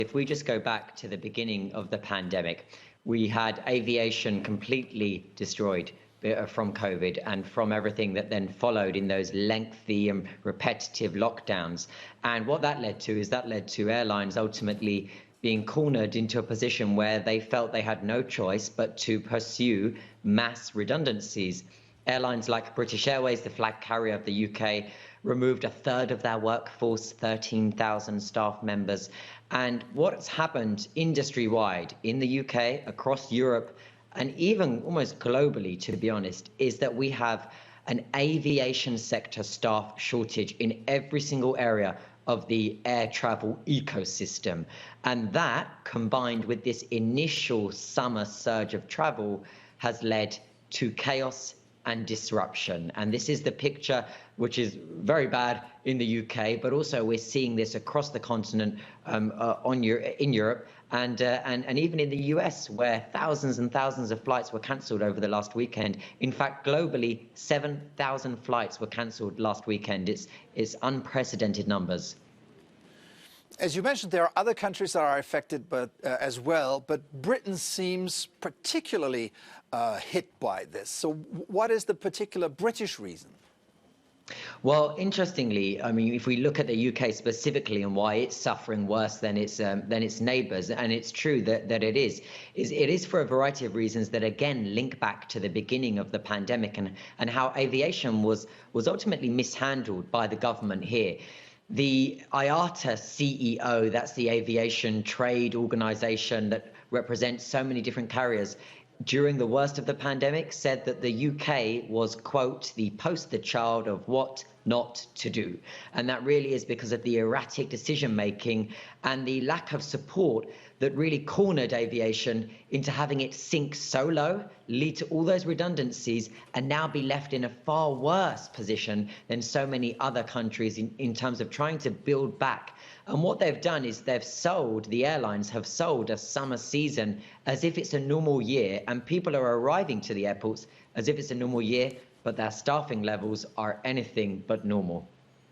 If we just go back to the beginning of the pandemic, we had aviation completely destroyed from COVID and from everything that then followed in those lengthy and repetitive lockdowns. And what that led to is that led to airlines ultimately being cornered into a position where they felt they had no choice but to pursue mass redundancies. Airlines like British Airways, the flag carrier of the UK, removed a third of their workforce, 13,000 staff members. And what's happened industry-wide in the UK, across Europe, and even almost globally, to be honest, is that we have an aviation sector staff shortage in every single area of the air travel ecosystem. And that, combined with this initial summer surge of travel, has led to chaos and disruption. And this is the picture which is very bad in the UK, but also we're seeing this across the continent in Europe and even in the US, where thousands and thousands of flights were cancelled over the last weekend. In fact, globally, 7,000 flights were cancelled last weekend. It's unprecedented numbers. As you mentioned, there are other countries that are affected as well, but Britain seems particularly hit by this. So what is the particular British reason? Well, interestingly, I mean, if we look at the UK specifically and why it's suffering worse than its neighbours, and it's true that it is for a variety of reasons that again link back to the beginning of the pandemic and how aviation was ultimately mishandled by the government here. The IATA CEO, that's the aviation trade organization that represents so many different carriers, during the worst of the pandemic said that the UK was, quote, the poster child of what not to do. And that really is because of the erratic decision making and the lack of support that really cornered aviation into having it sink so low, lead to all those redundancies, and now be left in a far worse position than so many other countries in terms of trying to build back. And what they've done is the airlines have sold a summer season as if it's a normal year, and people are arriving to the airports as if it's a normal year, but their staffing levels are anything but normal.